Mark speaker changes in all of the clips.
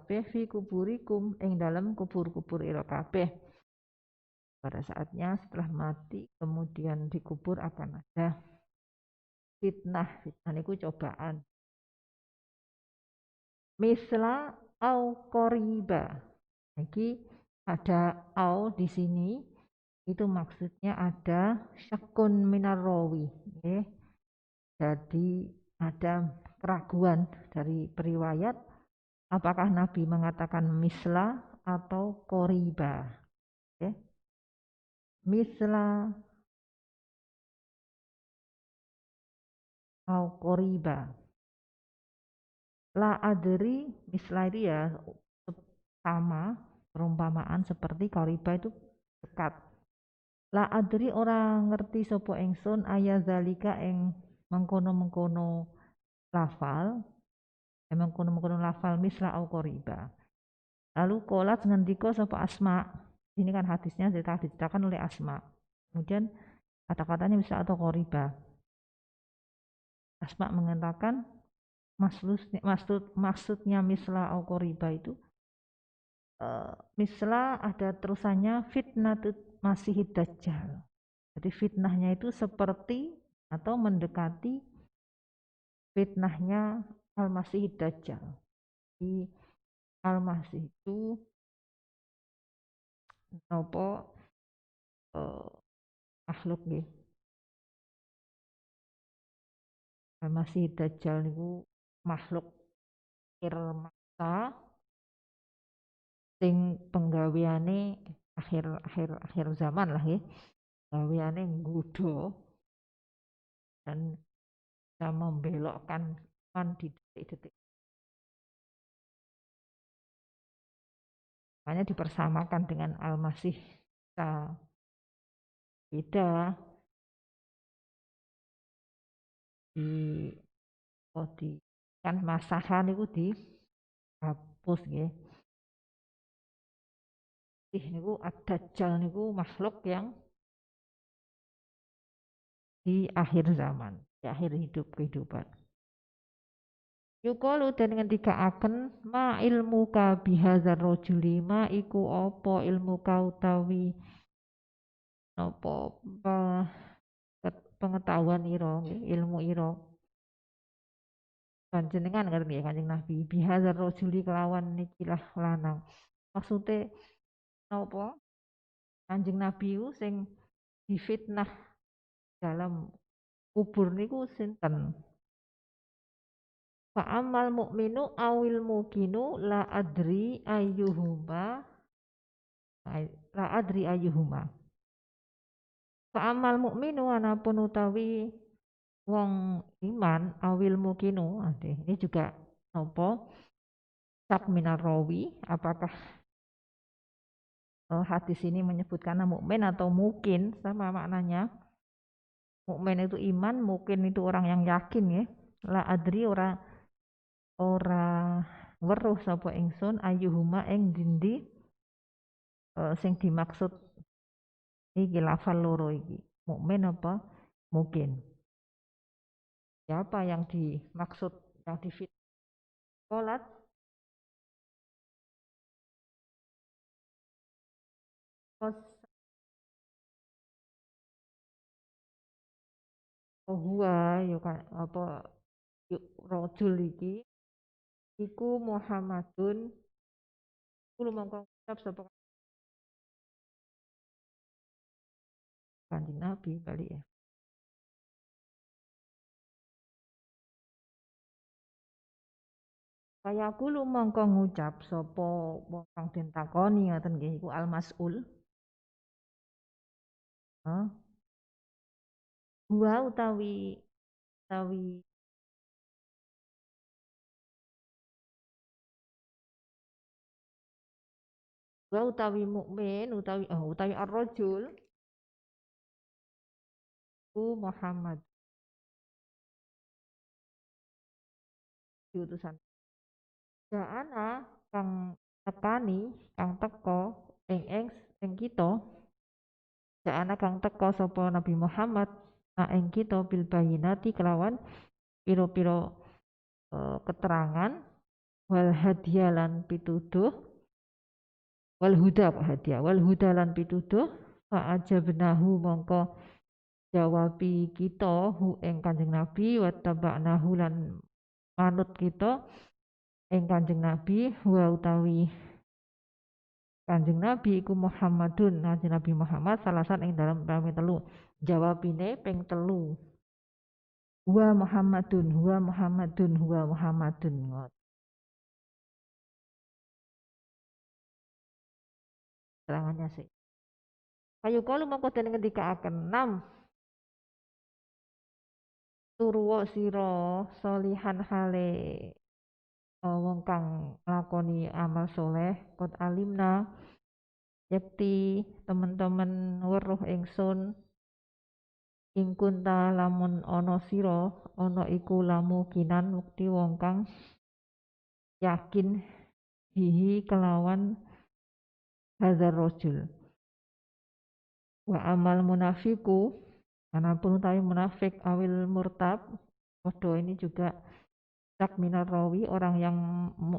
Speaker 1: kabeh fi kuburikum ing dalam kubur-kubur ira kabeh. Pada saatnya setelah mati kemudian dikubur akan ada fitnah. Fitnah niku cobaan. Misla au qoriba. Jadi ada au di sini itu maksudnya ada syakun minar rawi. Jadi ada keraguan dari periwayat apakah Nabi mengatakan misla atau qoriba. Misla au qoriba. La adri misla itu ya sama perumpamaan seperti qoriba itu dekat. La adri orang ngerti sopo engsun ayat zalika eng mengkono-mengkono lafal mengkono-mengkono lafal misla au qoriba. Lalu kolat ngendiko sopo Asma. Ini kan hadisnya diceritakan oleh Asma. Kemudian kata-katanya misla atau qoriba. Asma mengatakan maksudnya misla au qoriba itu misla ada terusannya fitnatut masih dajjal. Jadi fitnahnya itu seperti atau mendekati fitnahnya Al-Masih Dajjal. Di Al-Masih itu nopo makhluk nggih. Al-Masih Dajjal niku makhluk akhir masa sing penggaweane akhir zaman lah ya. Gaweane nggodha dan bisa membelokkan iman di detik-detik. Makanya dipersamakan dengan Al-Masih Isa. Beda di kan masahan itu dihapus nggih. Niku ad-Dajjal niku makhluk yang di akhir zaman, di akhir kehidupan. Yukalu dan ngendikaaken ma ilmu ka bihadzar rajuli ma iku apa ilmu ka utawi apa pengetahuan ira ilmu ira panjenengan ngerti ya Kanjeng Nabi bihadzar rajuli kelawan nikilah lanang maksudnya napa Kanjeng Nabi ku sing difitnah dalam kubur niku sinten Fa'amal mu'minu awil mukinu la adri ayyuhuma. Fa'amal mu'minu anapun utawi wong iman awil mukinu. Ini juga nopo sak minar rawi apakah hadis ini menyebutkan mukmin atau mungkin sama maknanya. Mukmin itu iman, mungkin itu orang yang yakin ya. La adri ora weruh sapa ingsun ayyuhuma ing dindi sing dimaksud iki lafal loro iki mukmin apa mungkin siapa yang dimaksud yang difit kolat huwa yo kan apa rajul iki iku Muhammadun kulo mongko ngucap sapa Kanjeng Nabi balik ya kaya kulo mongko ngucap sapa wong kang den takoni ngoten nggih iku al-mas'ul Huwa utawi mukmin utawi ar-rajul ku Muhammad diutusan Ja'ana kang tekani kang teko ing kita Ja'ana kang teko sapa Nabi Muhammad ing kita bil bayinati kelawan piro-piro keterangan wal hadiah lan pituduh wal huda hadiah wal huda lan pituduh fa ajabnahu mongko jawabi kita hu ing Kanjeng Nabi wa taba'nahu lan manut kita ing Kanjeng Nabi wa utawi Kanjeng Nabi iku Muhammadun Kanjeng Nabi Muhammad salasan ing dalam pami telu jawabine ping telu huwa Muhammadun terangannya sih kayu kalu mongko den ngendikaaken 6 turwa sira solihan hale wong kang lakoni amal soleh kot alimna yakti temen-temen weruh ingsun ing kunta lamun ana sira ana iku lamu kinan mukti wong kang yakin bihi kelawan hadzal rajul wa amal munafiku manapun utawi munafik awil murtab podo ini juga tak minar rawi orang yang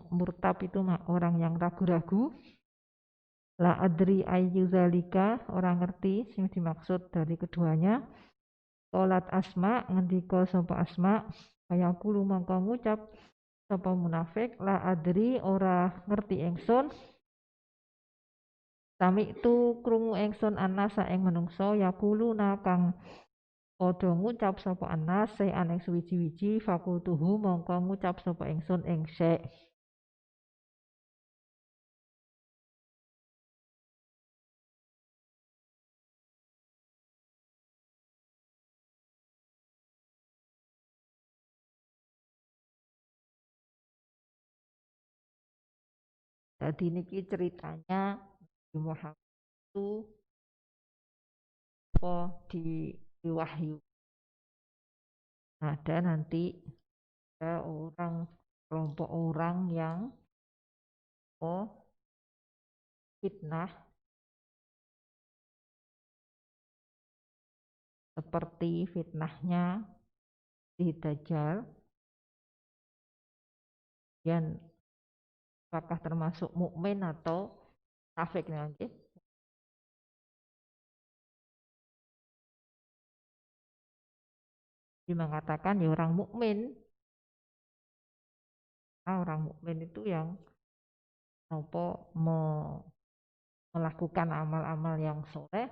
Speaker 1: murtab itu orang yang ragu-ragu la adri ayyu zalika orang ngerti sing dimaksud dari keduanya Qolat asma ngendika sapa asma kaya kulo mangka ngucap sapa munafik la adri ora ngerti ingsun sami tu krungu ingsun anasa ing menungso yakuluna kang padha ngucap sapa anas saean ing suwiji-wiji fakultuhu mongko ngucap sapa ingsun ing syek Jadi niki ceritanya Nabi Muhammad itu apa di wahyu. Ada nanti ada kelompok orang yang oh fitnah seperti fitnahnya di Dajjal dan apakah termasuk mukmin atau kafir nanti? Dia mengatakan ya orang mukmin. Nah, orang mukmin itu yang melakukan amal-amal yang soleh.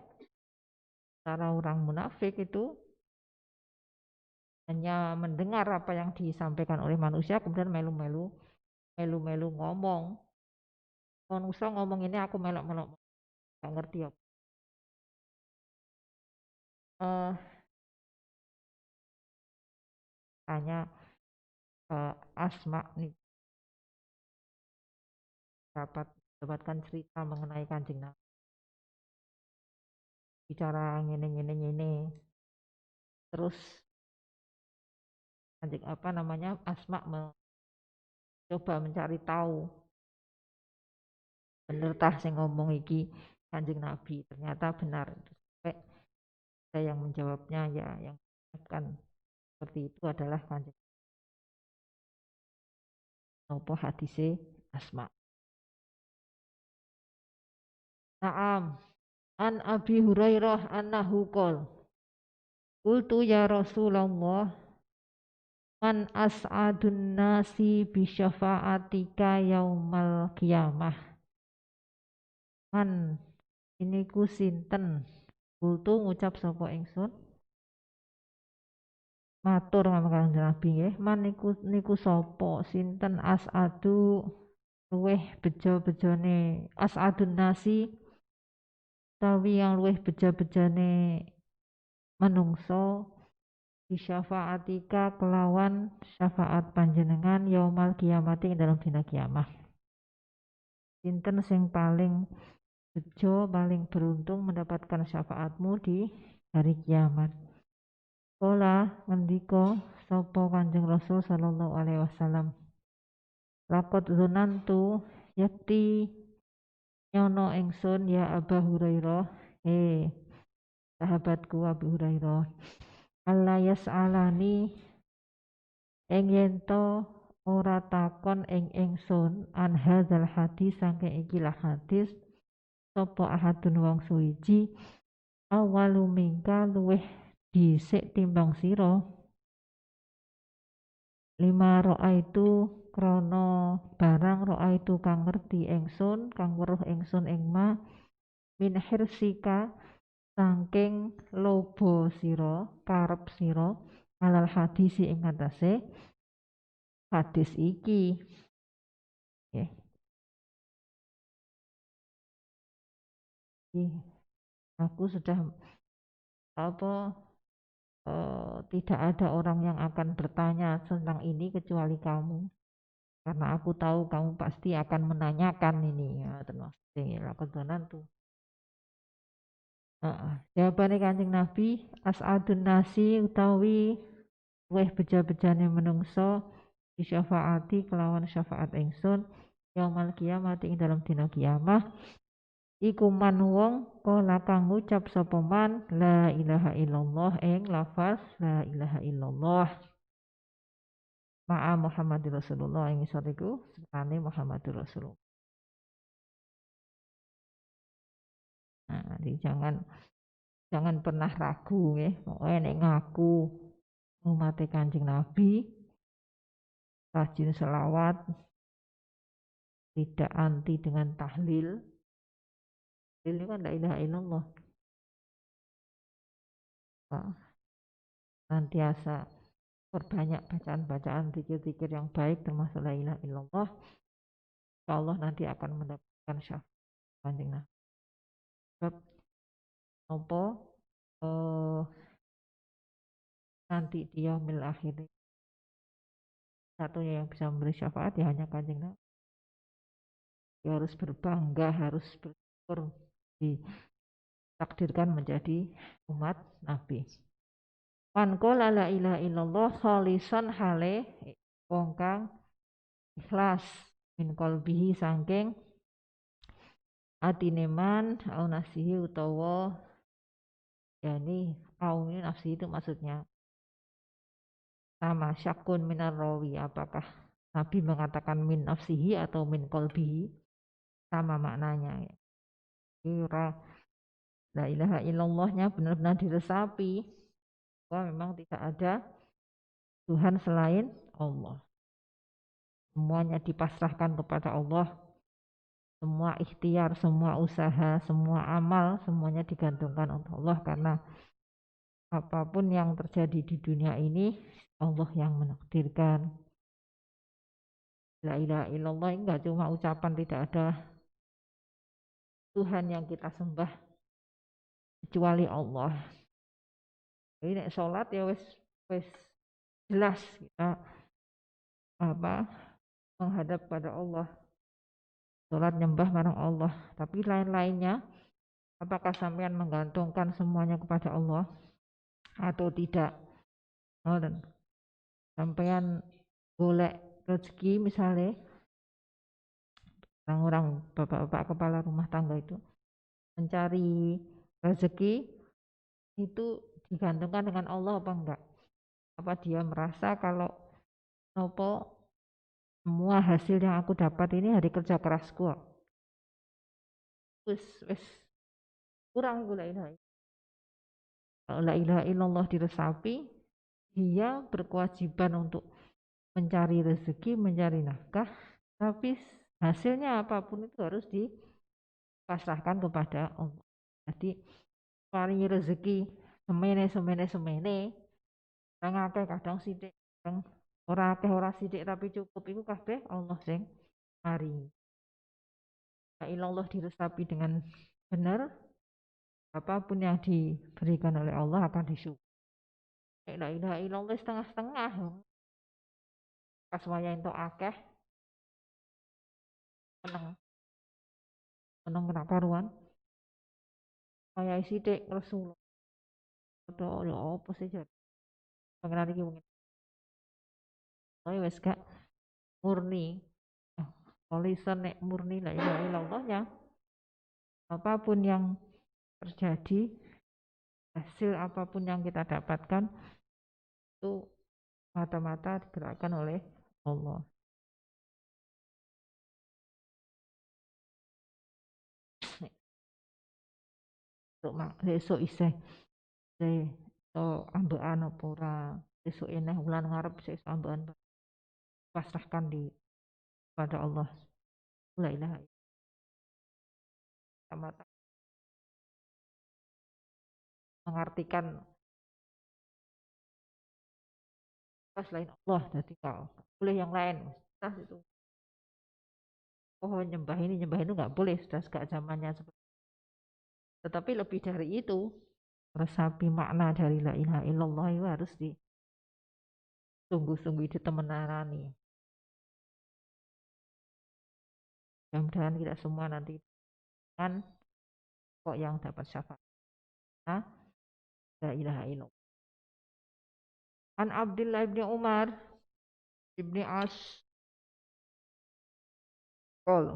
Speaker 1: Cara orang munafik itu hanya mendengar apa yang disampaikan oleh manusia kemudian melu-melu ngomong. Manusia ngomong ini aku melok-melok nggak ngerti apa. Tanya Asma nih dapatkan cerita mengenai Kanjeng Nabi bicara ngene terus Kanjeng apa namanya Asma mencoba mencari tahu bener tah sing ngomong iki Kanjeng Nabi ternyata benar sampai ada yang menjawabnya ya yang akan seperti itu adalah Kanjeng apa hadise Asma. Naam an Abi Hurairah annahu qol qultu ya Rasulullah man as'adun nasi bi syafa'atika yaumal qiyamah man ini ku sinten qultu ngucap sapa ingsun matur marang Nabi nggih man niku sapa sinten as'adu luweh bejo-bejone as'adun nasi tawi yang luweh beja-bejane menungso bisyafaatika kelawan syafaat panjenengan yaumal kiamati dalam dina kiamah sinten sing paling bejo paling beruntung mendapatkan syafaatmu di hari kiamat Kola ngendika sapa Kanjeng Rasul sallallahu alaihi wasallam Lakot zonantu yakti nyono ingsun ya Abu Hurairah sahabatku Abu Hurairah Allah yas'alani ing yento ora takon ing ingsun an hadzal hadis saking ikilah hadis sapa ahadun wong suwiji awalu mingka luweh dhisik timbang sira lima roa itu krono barang roa itu kang ngerti ingsun kang weruh ingsun ing ma min hirsika saking lobo sira karep sira alal hadis ing atase hadis iki nggih. Aku sudah apa tidak ada orang yang akan bertanya tentang ini kecuali kamu karena aku tahu kamu pasti akan menanyakan ini ya termasuk lakonan tuh. Jawabane Kanjeng Nabi as'adun nasi utawi weh beja-bejane menungso di syafaati kelawan syafaat ingsun yaumal kiamat ing dalam dina kiamah iku man wong kala kang ngucap sapa man la ilaha illallah ing lafaz la ilaha illallah ma'a Muhammadur Rasulullah ing isor iku sertane Muhammadur Rasulullah. Nah, jadi jangan pernah ragu nggih, pokoke nek ngaku umat Kanjeng Nabi rajin selawat tidak anti dengan tahlil. Ini kan la ilaha illallah. Nantiasa perbanyak bacaan-bacaan zikir-zikir yang baik termasuk la ilaha illallah. Insyaallah nanti akan mendapatkan syafaat Kanjeng Nabi. Sebab apa nanti di yaumil akhir satunya yang bisa memberi syafaat ya hanya Kanjeng Nabi. Dia harus berbangga, harus bersyukur ditakdirkan menjadi umat Nabi. Man qala la ilaha illallah khalisan hale wong kang ikhlas min qalbihi saking atine man au nasihi utawa yakni au ini nafsi itu maksudnya sama syakun minar rawi apakah Nabi mengatakan min nafsihi atau min qalbihi sama maknanya kira la ilaha illallahnya benar-benar diresapi bahwa memang tidak ada Tuhan selain Allah. Semuanya dipasrahkan kepada Allah. Semua ikhtiar, semua usaha, semua amal, semuanya digantungkan untuk Allah karena apapun yang terjadi di dunia ini Allah yang menakdirkan. La ilaha illallah enggak cuma ucapan, tidak ada Tuhan yang kita sembah kecuali Allah. Jadi nek sholat ya wis jelas kita menghadap pada Allah. Sholat nyembah marang Allah. Tapi lain-lainnya apakah sampean menggantungkan semuanya kepada Allah atau tidak? Dan sampean golek rezeki misalnya orang-orang bapak-bapak kepala rumah tangga itu mencari rezeki itu digantungkan dengan Allah apa enggak? Apa dia merasa kalau nopo semua hasil yang aku dapat ini dari kerja kerasku? Wis kurang la ilaha. Kalau la ilaha illallah diresapi, dia berkewajiban untuk mencari rezeki, mencari nafkah, tapi hasilnya apapun itu harus dipasrahkan kepada Allah. Jadi paringi rezeki semene, kadang akeh kadang sithik, kadang ora akeh ora sithik tapi cukup iku kabeh Allah sing maringi. La ilallah diresapi dengan benar, apapun yang diberikan oleh Allah akan disyukuri. La ilaha illallah setengah-setengah. Pas waya entuk akeh meneng kena karuan. Waya sithik Rasulullah. Ya apa sih jar? Pangeran iki mungkin. Oh wis gak murni. Lisan nek murni la ilaha illallahnya apapun yang terjadi hasil apapun yang kita dapatkan itu mata-mata digerakkan oleh Allah. esuk isih iso ambekan apa ora, esuk eneh wulan ngarep isih iso ambekan, pasrahkan di pada Allah. La ilaha illallah, mengartikan selain Allah, jadi kau boleh yang lain. Nah, itu oh nyembah ini nggak boleh, sudah gak zamannya seperti. Tetapi lebih dari itu, resapi makna dari la ilaha illallah itu harus disungguh-sungguh ditemenarani. Mudah-mudahan kita semua nanti kan kok yang dapat syafaat. Nah, la ilaha illallah. An Abdullah ibni Umar ibni As Kol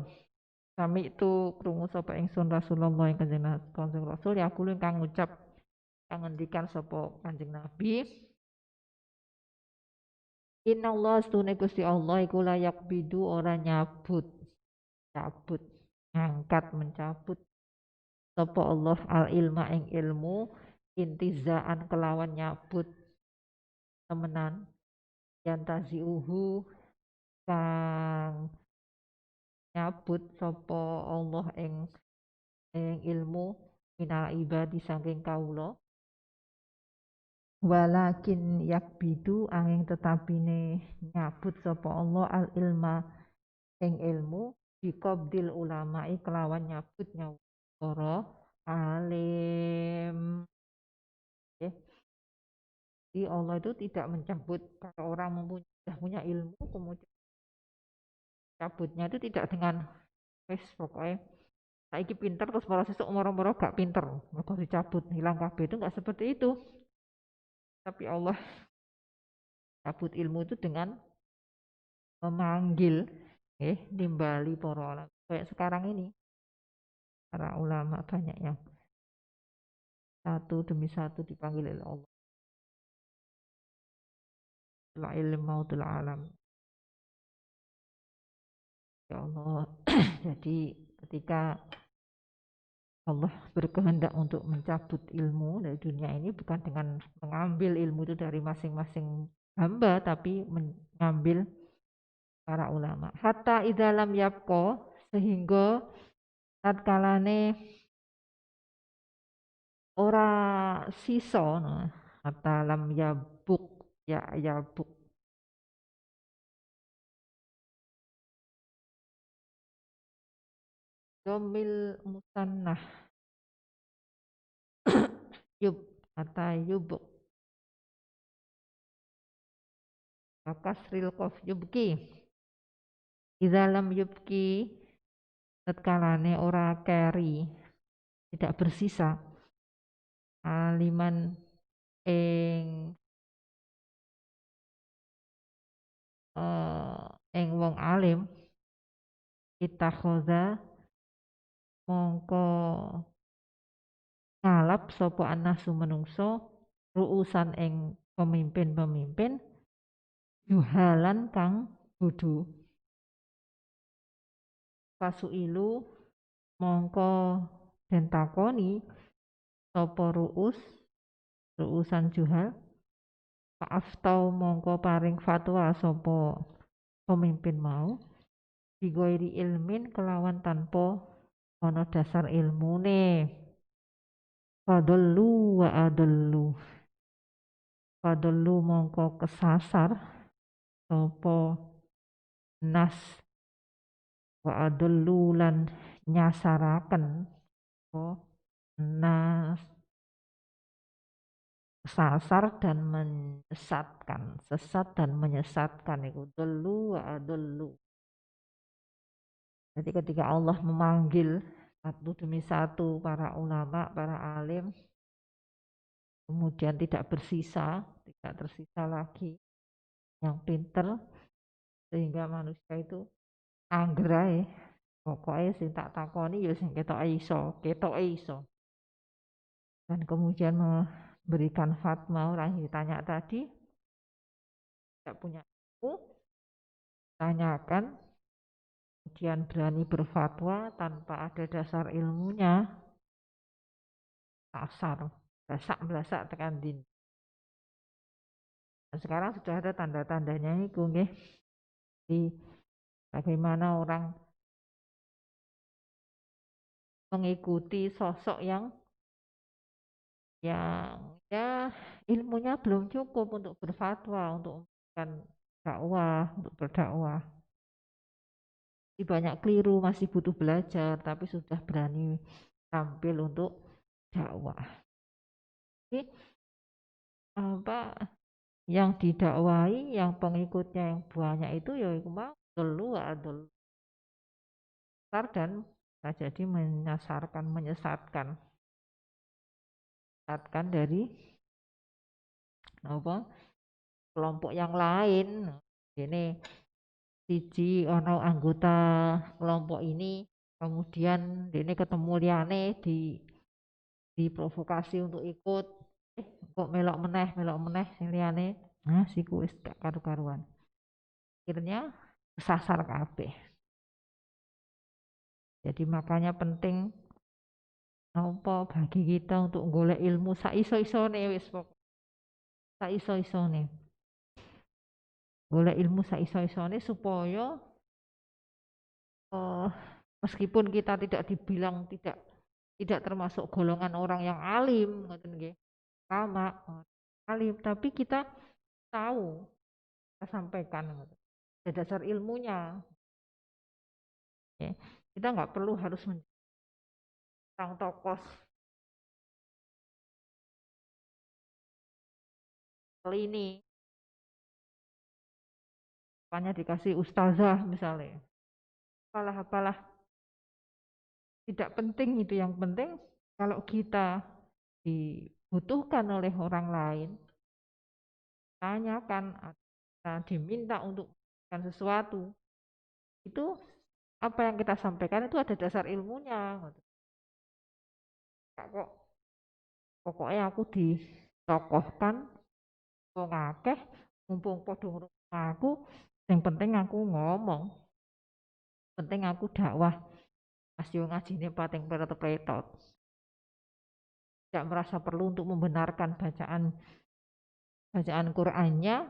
Speaker 1: sami itu krungu sapa ingsun Rasulullah yang kanjeng Rasul ya kulo kang ngucap kang ngendikan sapa Kanjeng Nabi, Inna Allah stune Gusti Allah iku layak bidu ora nyabut cabut ngangkat mencabut sapa Allah al ilma ing ilmu intizaan kelawan nyabut temenan yantaziuhu kang nyabut sapa Allah ing ilmu minal ibadi saking kawula, walakin yakbidu angin tetapine nyabut sapa Allah al ilma ing ilmu biqabdil ulama kelawan nyabut para alim. Ya. Jadi Allah itu tidak mencabut kalau orang sudah punya ilmu kemudian cabutnya itu tidak dengan wes pokoknya saiki pinter terus malah sesuk moro-moro gak pinter mergo dicabut hilang kabeh, itu enggak seperti itu. Tapi Allah cabut ilmu itu dengan memanggil nimbali para ulama. Kayak sekarang ini para ulama banyak yang satu demi satu dipanggil oleh Allah. La ilmu mautul alam. Ya Allah. Jadi ketika Allah berkehendak untuk mencabut ilmu dari dunia ini bukan dengan mengambil ilmu itu dari masing-masing hamba, tapi mengambil para ulama. Hatta idalam yapko, sehingga tatkalane ora siso, no. Hatta lam yabuk, ya yabuk. Domil musannah yub hatta yubuk kasril kof yubki idalam yubki tatkalane ora keri tidak bersisa aliman ing ing wong alim itakhoza mongko ngalap sapa anasu menungso ruusan ing pemimpin-pemimpin juhalan kang bodho pasuilu mongko den takoni sapa ruusan juhal faaftau mongko paring fatwa sapa pemimpin mau digoiri ilmin kelawan tanpa ana dasar ilmune fadallu wa adallu fadallu mongko kesasar sapa nas wa adallu lan nyasaraken nas sasar dan menyesatkan, sesat dan menyesatkan itu dulu wa adallu. Jadi ketika Allah memanggil satu demi satu para ulama, para alim, kemudian tidak tersisa lagi yang pinter, sehingga manusia itu anggerai, pokoknya sing tak takoni ya sing ketok iso. Dan kemudian memberikan fatwa orang yang ditanya tadi, tidak punya ilmu, tanyakan, kemudian berani berfatwa tanpa ada dasar ilmunya, sasar, belasak tekan din. Dan sekarang sudah ada tanda-tandanya itu nggih. Di bagaimana orang mengikuti sosok yang ya ilmunya belum cukup untuk berfatwa, untuk memberikan dakwah, untuk berdakwah. Masih banyak keliru, masih butuh belajar, tapi sudah berani tampil untuk dakwah. Jadi apa yang didakwai, yang pengikutnya yang banyak itu ya itu mau dulu dan bisa jadi menyesatkan dari apa kelompok yang lain. Ini siji ono anggota kelompok ini, kemudian ini ketemu liane diprovokasi untuk ikut, kok melok meneh sing liane, nah siku wis gak karu-karuan, akhirnya kesasar kabeh. Jadi makanya penting apa bagi kita untuk golek ilmu saiso-isone, wis saiso-isone golek ilmu saiso-isone supaya eh, meskipun kita tidak dibilang tidak termasuk golongan orang yang alim, ngoten nggih, sama alim, tapi kita tahu, kita sampaikan, ada dasar ilmunya. Ya. Kita nggak perlu harus menjadi tokoh ini, hanya dikasih ustazah misalnya, apalah tidak penting itu, yang penting kalau kita dibutuhkan oleh orang lain, tanyakan, diminta untuk melakukan sesuatu, itu apa yang kita sampaikan itu ada dasar ilmunya. Kok pokoknya aku ditokohkan wong akeh, mumpung padha ngrungokno aku, yang penting aku ngomong, penting aku dakwah, pas yo ngajine pating pletot. Tidak merasa perlu untuk membenarkan bacaan Qur'annya,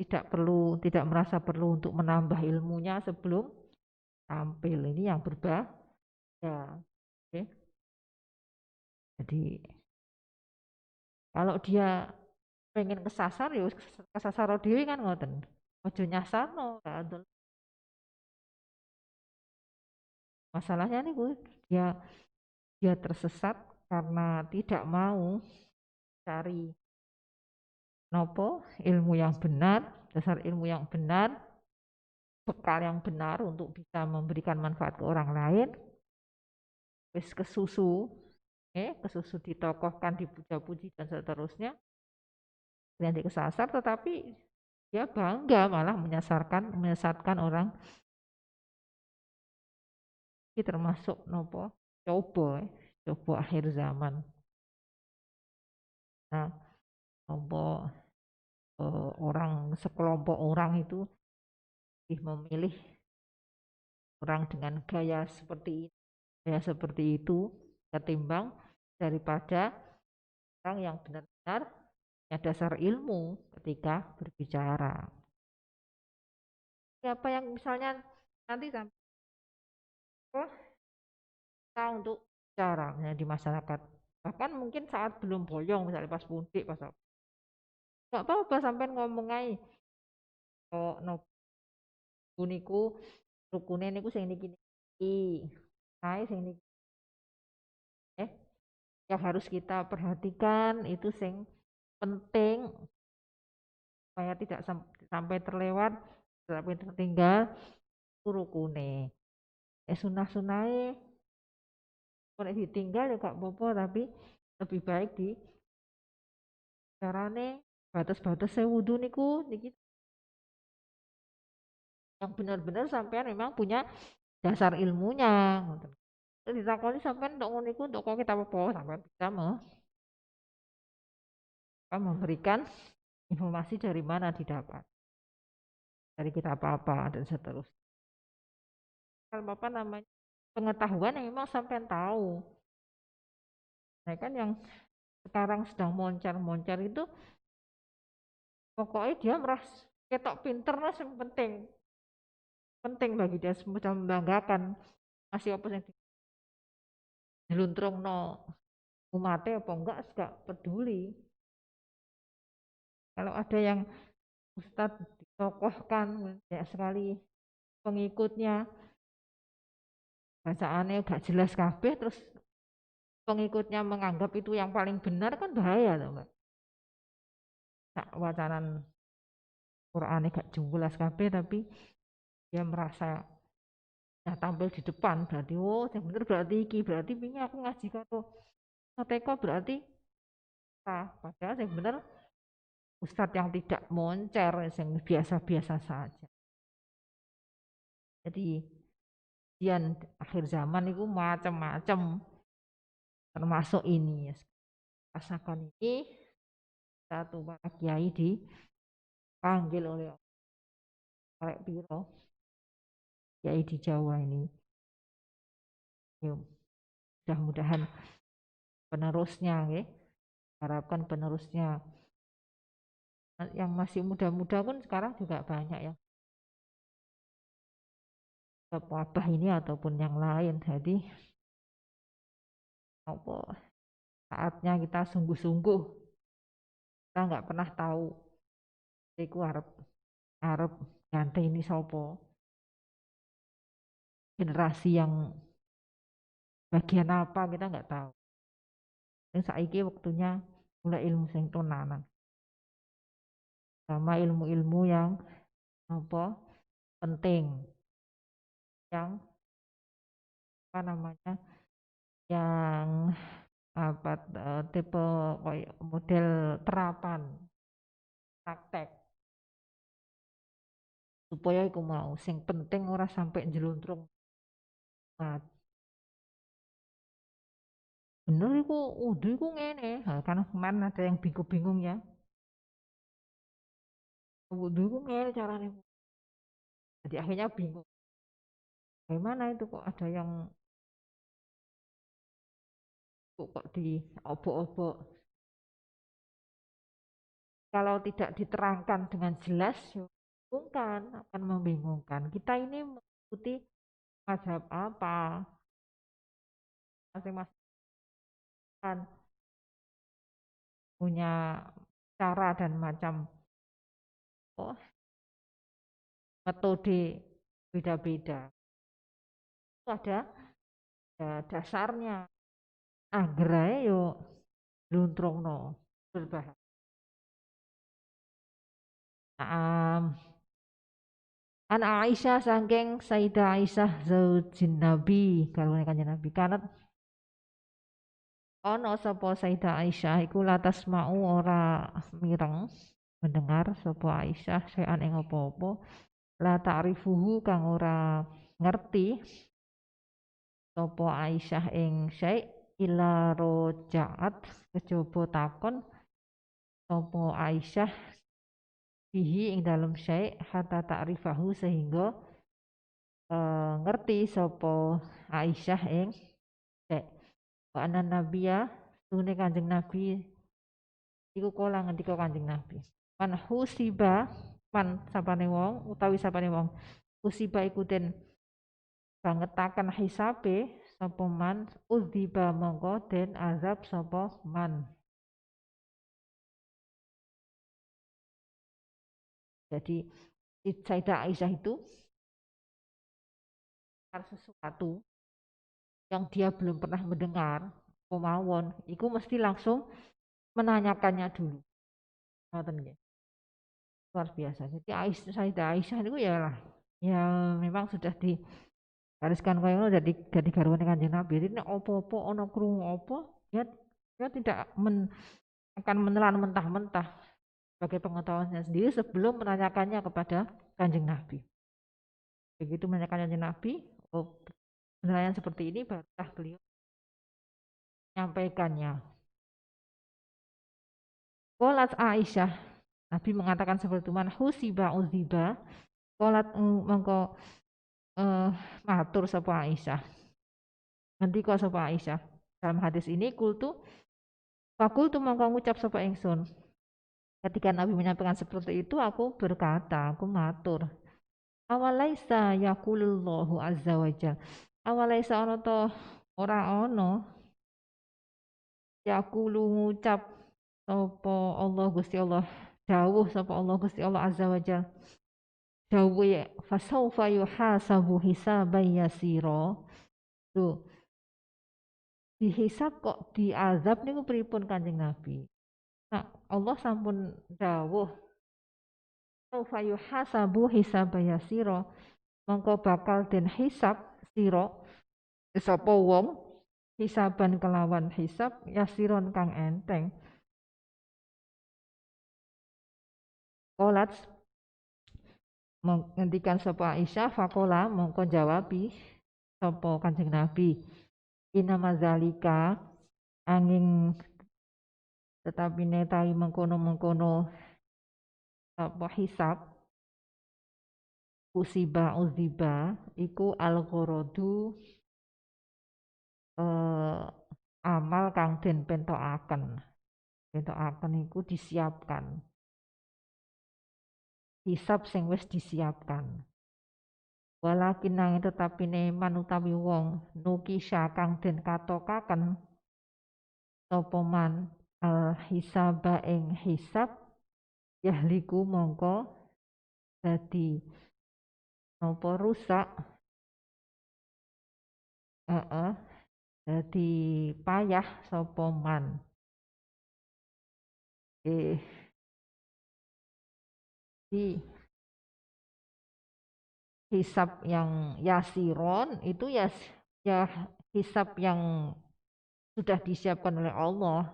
Speaker 1: tidak merasa perlu untuk menambah ilmunya sebelum tampil. Ini yang berbahaya. Oke. Jadi kalau dia pengen kesasar ya kesasar dhewe kan ngoten. Ojo nyasarno. Masalahnya nih gue dia tersesat karena tidak mau cari nopo ilmu yang benar, dasar ilmu yang benar, bekal yang benar untuk bisa memberikan manfaat ke orang lain. Wis kesusu ditokohkan, dipuja-puji dan seterusnya, nanti kesasar, tetapi dia bangga malah menyesatkan orang. Ini termasuk nopo coba akhir zaman. Nah, nopo orang sekelompok orang itu memilih orang dengan gaya seperti itu ketimbang daripada orang yang benar-benar punya dasar ilmu ketika berbicara. Siapa yang misalnya nanti sampai untuk bicara di masyarakat, bahkan mungkin saat belum boyong, misalnya pas mudik, pas apa, nggak apa-apa sampai ngomong aja, oh no niku rukune niku sing niki sing niki yang harus kita perhatikan itu sing penting supaya tidak sampai terlewat, sampai tertinggal rukune. Sunah-sunahe boleh ditinggal ya gak apa-apa, tapi lebih baik di carane batas-batas wudhu niku niki yang benar-benar sampean memang punya dasar ilmunya. Ditakoni sampean untuk ngono niku untuk kok kita apa sampean bisa memberikan informasi dari mana didapat, dari kita apa dan seterusnya. Kalau apa namanya pengetahuan yang memang sampean tahu, Nah, kan yang sekarang sedang moncer-moncer itu pokoknya dia merasa ketok pinter lah yang penting penting bagi dia semacam membanggakan masih apa yang diluntrung no umatnya apa enggak enggak peduli. Kalau ada yang Ustadz ditokohkan banyak sekali pengikutnya bacaannya gak jelas kabeh terus pengikutnya menganggap itu yang paling benar kan bahaya tuh Mbak. Nah, wacanan Quran gak jelas kabeh tapi dia merasa nah, tampil di depan berarti oh yang bener berarti iki berarti ini aku ngaji karo teko berarti padahal yang bener ustadz yang tidak moncer yang biasa-biasa saja. Jadi ujian akhir zaman itu macam-macam termasuk ini rasakan ini satu para kiai dipanggil oleh Arek Piro kiai di Jawa ini ya, mudah-mudahan penerusnya ya. Harapkan penerusnya yang masih muda-muda pun sekarang juga banyak ya wabah ini ataupun yang lain jadi apa saatnya kita sungguh-sungguh kita nggak pernah tahu iku arep arep ganti ini sopo generasi yang bagian apa kita nggak tahu yang saiki waktunya mulai ilmu sing tenanan sama ilmu-ilmu yang apa penting yang apa namanya yang apa tipe model terapan praktek supaya iku mau sing penting ora sampai jeluntrung nah, bener iku udah iku ngene karena kemarin ada yang bingung-bingung ya udah iku ngene caranya jadi akhirnya bingung bagaimana itu kok ada yang kok di obok-obok kalau tidak diterangkan dengan jelas ya membingungkan akan membingungkan kita ini mengikuti mazhab apa masing-masing kan punya cara dan macam oh, metode beda-beda itu ada ya, dasarnya anggerai yo luntrung no berbahaya an Aisyah sangking Sayyidah Aisyah zaujin Nabi kalau kanjeng Nabi kanat ono sapa Sayyidah Aisyah iku latas mau ora mireng mendengar sapa Aisyah sayan ing apa-apa la ta'rifuhu kang ora ngerti sapa Aisyah ing syai ila rojaat kejaba takon sapa Aisyah bihi ing dalem syai hatta ta'rifahu sehingga ngerti sapa Aisyah ing syai wa anan nabiya sune kanjeng Nabi iku kala ngendika kanjeng Nabi man husiba man sapane wong utawi sapane wong husiba iku den bangetaken hisabe sapa man udziba mongko den azab sapa man jadi Sayyidah Aisyah itu sesuatu yang dia belum pernah mendengar pemawon itu mesti langsung menanyakannya dulu luar biasa jadi Sayyidah Aisyah itu ya lah ya memang sudah digariskan kaya jadi garwane Kanjeng Nabi jadi opo-opo ono krungu opo ya dia tidak akan menelan mentah-mentah sebagai pengetahuannya sendiri sebelum menanyakannya kepada Kanjeng Nabi begitu menanyakan Kanjeng Nabi oh penilaian seperti ini barulah beliau menyampaikannya. Qolat Aisyah, Nabi mengatakan seperti itu, man husiba uziba, qolat mengko matur sapa Aisyah. Nanti kok sapa Aisyah. Dalam hadis ini fakultu mongko ngucap sapa ingsun. Ketika Nabi menyampaikan seperti itu, aku berkata, aku matur. Awalaisa yaqulullahu azza wa jal. Awalaisa ono to ora ono yaqulu ngucap sapa Allah Gusti Allah dawuh sapa Allah Gusti Allah azza wa jal. Dawuh fasaufa yuhasabu hisaban yasira. Tuh, dihisab kok diazab niku pripun Kanjeng Nabi. Nah, Allah sampun dawuh saufa yuhasabu hisaban yasira. Mongko bakal den hisab sira sapa wong hisaban kelawan hisab yasiron kang enteng. Kolat ngendikan sapa Aisyah fakola mongko jawabi sapa Kanjeng Nabi inama zalika angin tetapi netai mengkono-mengkono apa hisab usiba uziba iku al-ghorodu amal kang den pentokaken iku disiapkan hisab sing wis disiapkan walakin nanging tetapine manutawi wong nukisha kang den katokaken sapa man al hisaba ing hisab yahliku mongko dadi napa rusak heeh dadi payah sapa man di hisab yang yasiron itu ya hisab yang sudah disiapkan oleh Allah.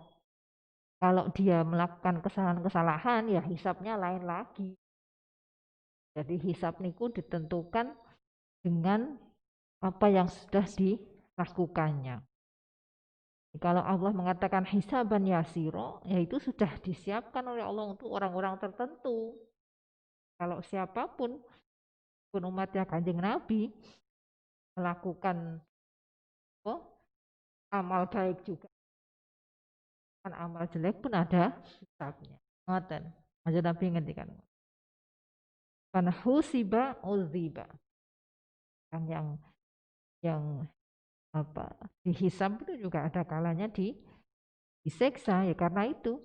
Speaker 1: Kalau dia melakukan kesalahan-kesalahan ya hisabnya lain lagi. Jadi hisab niku ditentukan dengan apa yang sudah dilakukannya. Kalau Allah mengatakan hisaban yasiro, ya itu sudah disiapkan oleh Allah untuk orang-orang tertentu. Kalau siapapun pun umatnya Kanjeng Nabi melakukan amal baik juga, kan amal jelek pun ada hisabnya. Ngoten. Aja Nabi ngendikan. Karena husiba uziba. Kan yang apa dihisab itu juga ada kalanya diseksa ya karena itu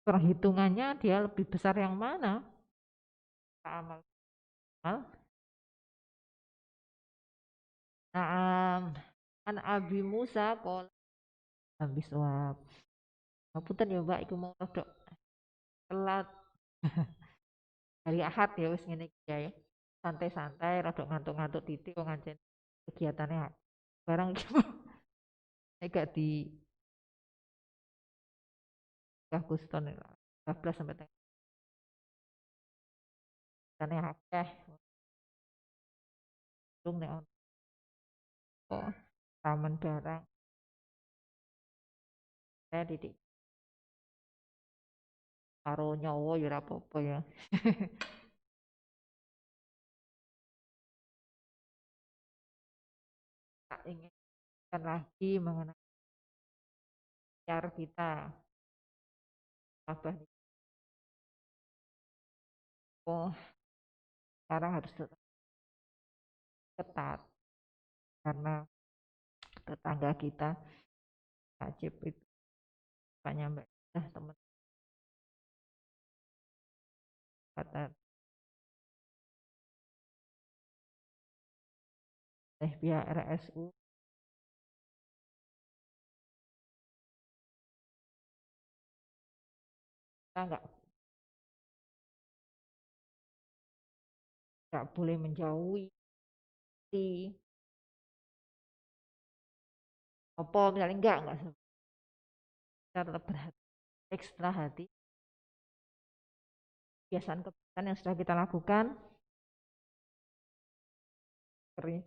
Speaker 1: perhitungannya dia lebih besar yang mana amal amal Naam an Abi Musa kol habis wab ngapunten ya Mbak iku mau rodok telat hari Ahad ya wis ngene iki ya santai-santai rodok ngantuk-ngantuk titik kok ngancen kegiatannya barang iki gak di Agustus 14 sampai tengah akeh belum nek ono taman barang saya didik karo nyawa ya ora apa-apa ya tak inginkan lagi mengenai cara kita abah oh sekarang harus tetap ketat karena tetangga kita wajib itu banyak mbak teman kata pihak RSU kita nggak boleh menjauhi apa misalnya enggak kita tetap berhati ekstra hati kebiasaan-kebiasaan yang sudah kita lakukan sering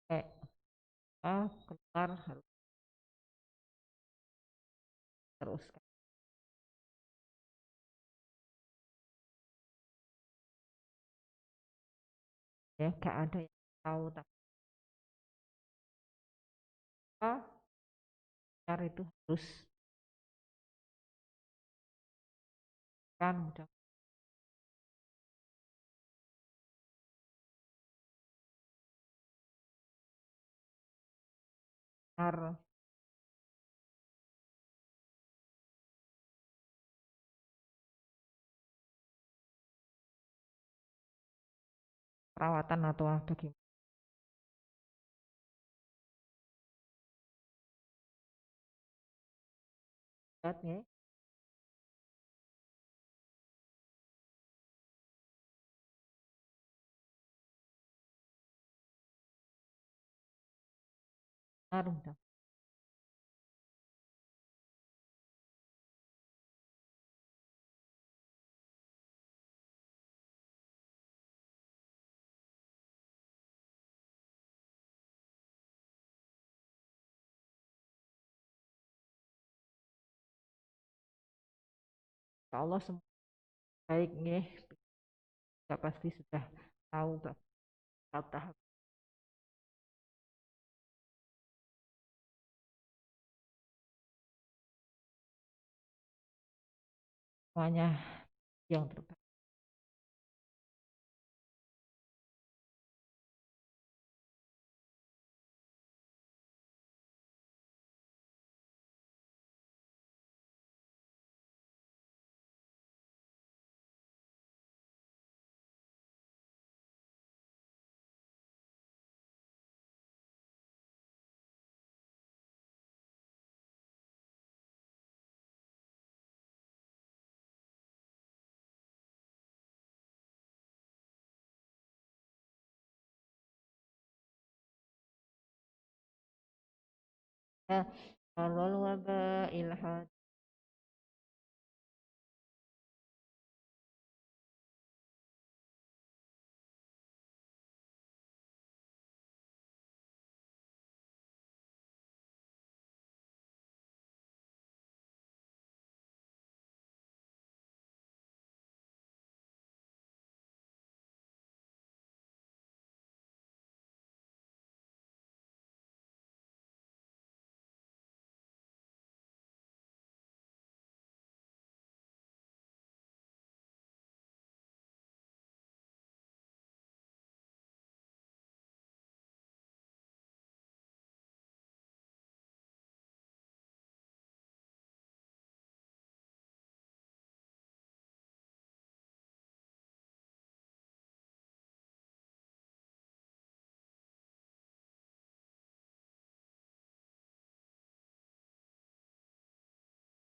Speaker 1: kayak keluar harus teruskan ya gak ada yang tahu tapi apa cara itu harus kan mudah benar perawatan atau bagaimana ya benar mudah Insya Allah semua baik nih kita pasti sudah tahu tahap semuanya yang terbaik. Ya, kalau wabah ilhad